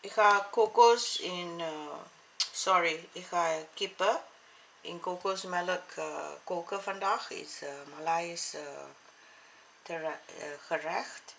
Ik ga kokos in, ik ga kippen in kokosmelk koken vandaag. Iets Maleis gerecht.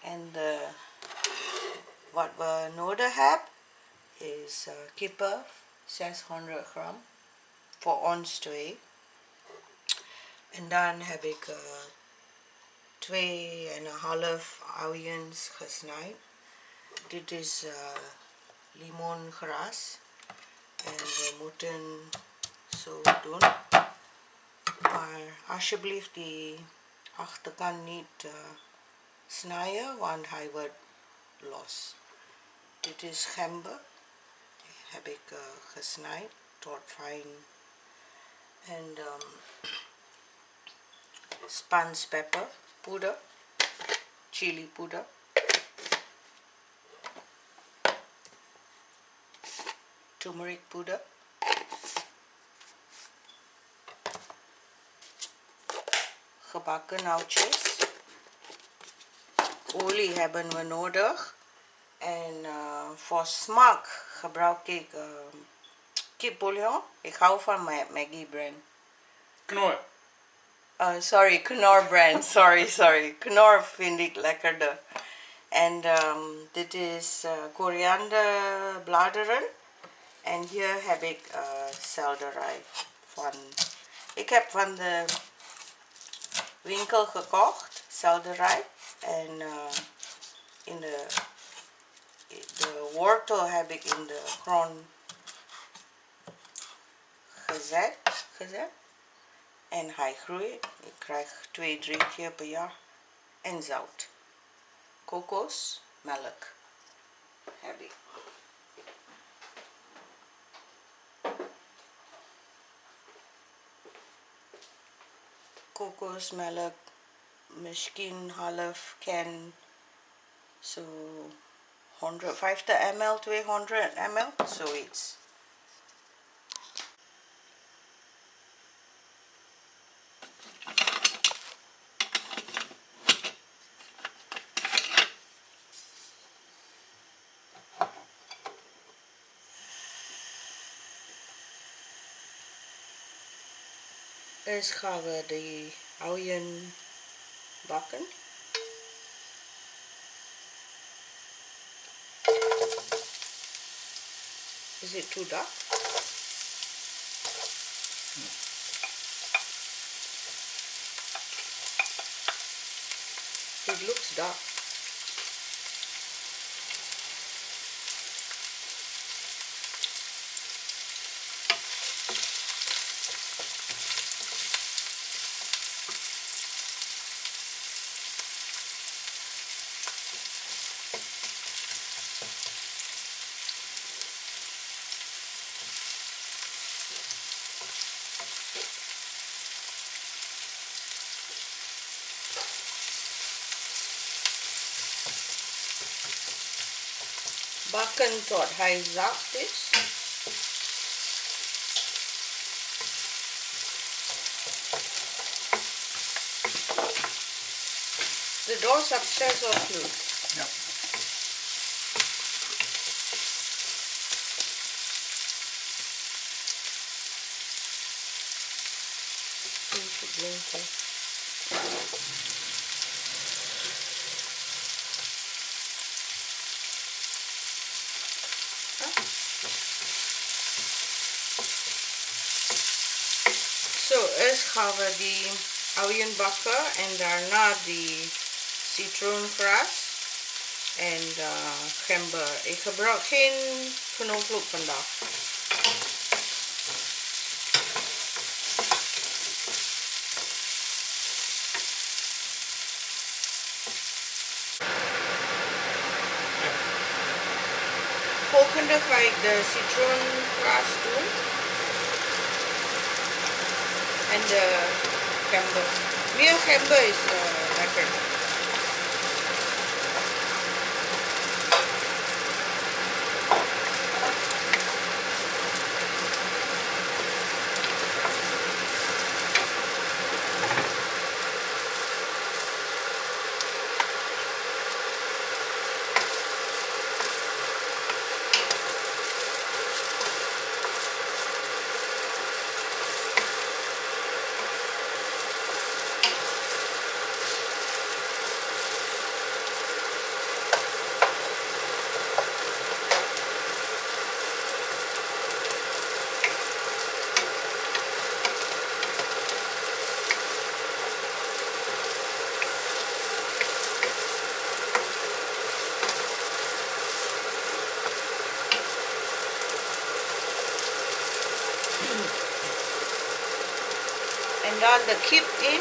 En wat we nodig hebben is kippen, 600 gram, voor ons twee. En dan heb ik 2,5 uiens gesneden. Dit is Lemongrass. En we moeten zo doen. Maar alsjeblieft die achterkant niet snijden, want hij wordt los. Dit is gember. Heb ik gesneden tot fijn. En Spanish pepper poeder, chili poeder, turmeric poeder, gebakken uitjes, olie hebben we nodig en voor smaak gebruik ik kipbouillon. Ik hou van Maggi brand. Knorr. Sorry, Knorr brand. Sorry. Knorr vind ik lekkerder. En dit is koriander bladeren. En hier heb ik selderij. Ik heb van de winkel gekocht, selderij. En in de wortel heb ik in de grond gezet. En hij groeit. Ik krijg 2-3 keer per jaar. En zout. Cocos, melk. Heb ik. Kokosmelk. Misschien half can. Zo 150 ml, 200 ml. Zoiets. Eerst gaan we de uien bakken. Is it too dark? It looks dark. Bakken tot hij zacht is. De doos op 6 of niet? Ja. Blinken. Zo, eerst gaan we die uien bakken en daarna die Citroengras en gember. Ik gebruik geen knoflook vandaag. Volgende ga ik de citroengras doen. En de gember. Meer gember is lekker. En dan de kip in.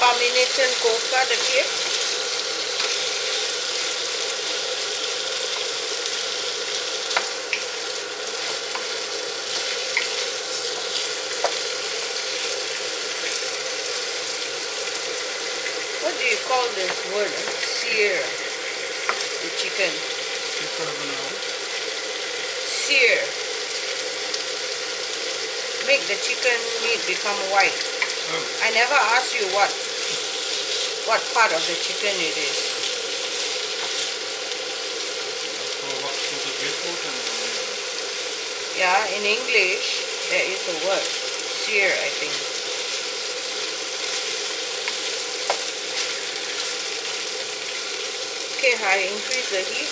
Een paar minuten koken de kip. What do you call this word? Sear the chicken. Kipkarbonade. Sear. Make the chicken meat become white. Oh. I never asked you what part of the chicken it is. Voor wat tot het wit wordt en dan... Yeah, in English there is a word. Sear, I think. Okay, I increase the heat.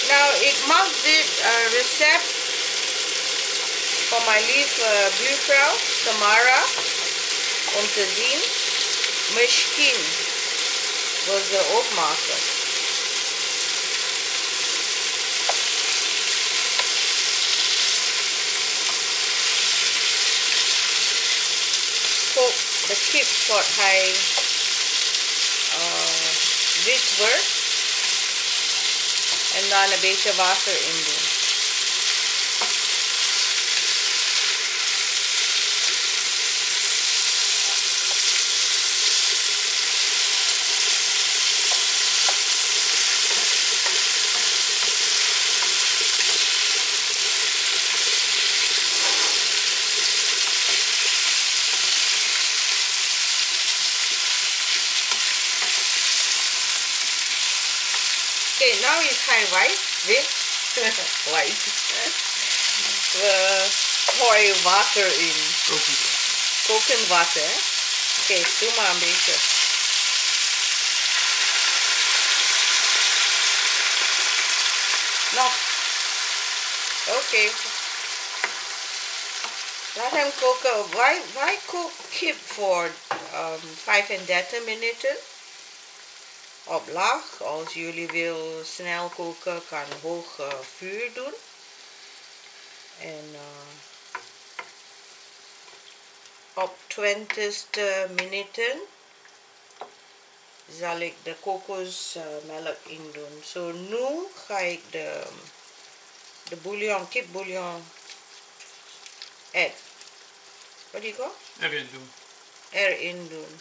Now, ik maak dit recept van mijn lieve buurvrouw, Tamara, om te zien. Misschien wil ze ook maken. Kook de kip tot hij wit wordt. En dan een beetje water in doen. Okay, now it's high white with white. We gooien water in. Kokend water. Oké, doe maar een beetje. Nog. Oké. Laat hem koken. Wij koken kip voor 35 minuten. Op laag. Als jullie wil snel koken, kan hoog vuur doen. En op 20ste minuten zal ik de kokosmelk in doen. Zo nu ga ik de bouillon, kipbouillon add. Wat do you go? Erin doen. Erin doen.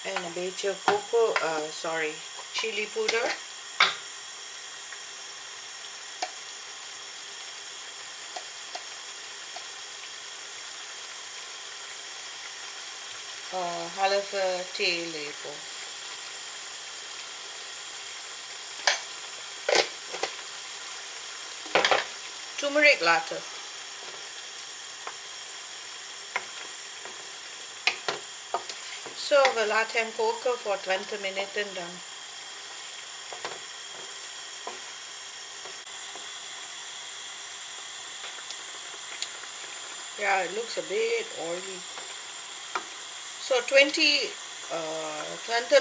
En een beetje chili poeder. Halve theelepel. Turmeric later. Zo, we laten hem koken voor 20 minuten dan. Yeah, it looks a bit oily. So 20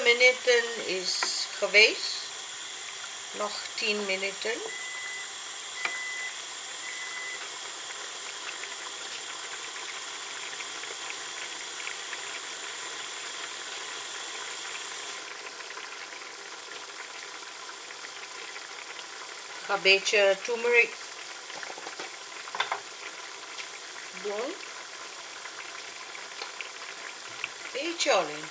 minuten is geweest. Nog 10 minuten. Een beetje turmeric doen. Eet Jolien.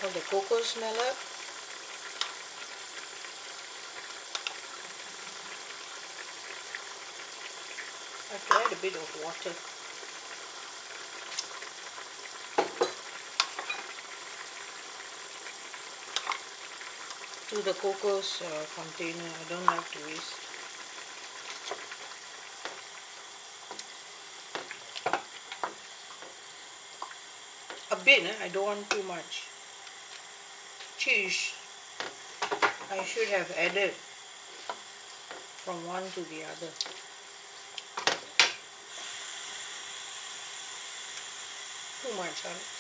All the Cocos melk. I have to add a bit of water. To the Cocos container. I don't like to waste. A bit, I don't want too much. Cheese. I should have added from one to the other. Too much, Alex.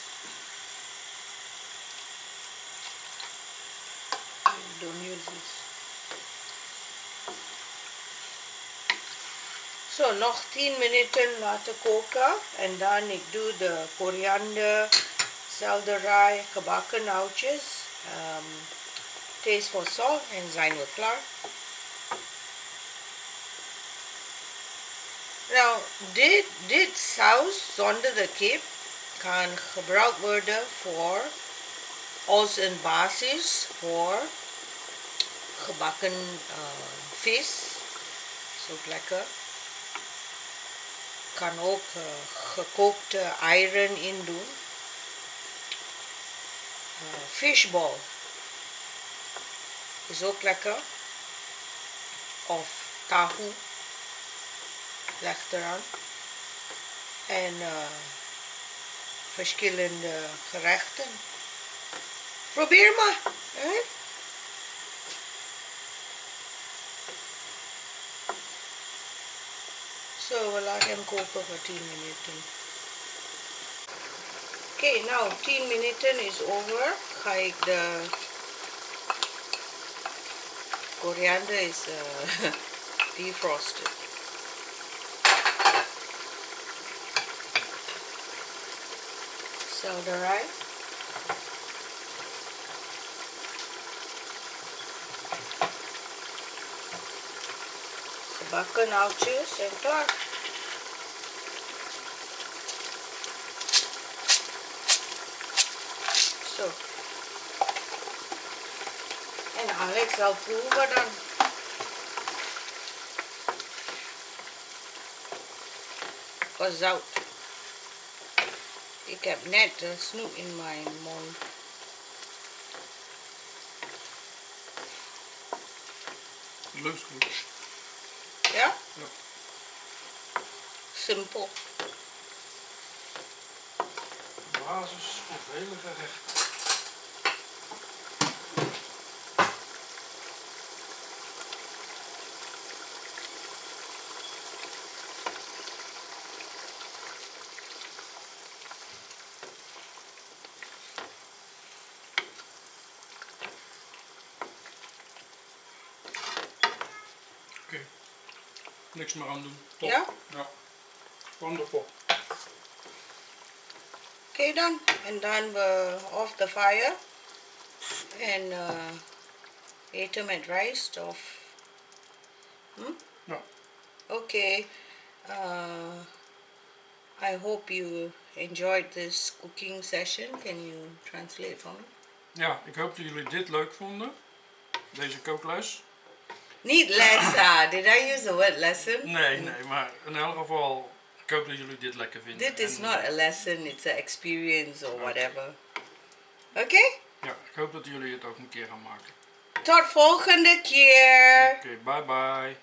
Don't use this. So, nog 10 minuten laten koken. En dan ik doe de koriander, selderij, gebakken uitjes. Taste for salt en zijn we klaar. Nou, dit saus zonder de kip kan gebruikt worden voor als een basis voor gebakken vis. Is ook lekker. Kan ook gekookte eieren in doen. Fishball is ook lekker. Of tahu. Legt eraan. En verschillende gerechten. Probeer maar. Hè? Zo, we laten hem koken voor 10 minuten. Oké, nou 10 minuten is over. Ga ik de koriander is defrosted. Selderij. Gebakken uitjes en klaar. Zo. En Alex zal proeven dan. Wat zout. Ik heb net de snoep in mijn mond. Loopt goed. Ja? Ja. Simpel. Basis voor vele gerechten. Oké. Niks meer aan doen. Top. Ja? Ja. Wonderful. Oké dan. En dan we off the fire. En eten met rijst of... Ja. Okay, I hope you enjoyed this cooking session. Can you translate for me? Ja, ik hoop dat jullie dit leuk vonden. Deze kookles. Niet les, did I use the word lesson? Nee, maar in elk geval, ik hoop dat jullie dit lekker vinden. This is not a lesson, it's an experience or Okay. whatever. Okay? Ja, ik hoop dat jullie het ook een keer gaan maken. Tot volgende keer. Oké, bye bye.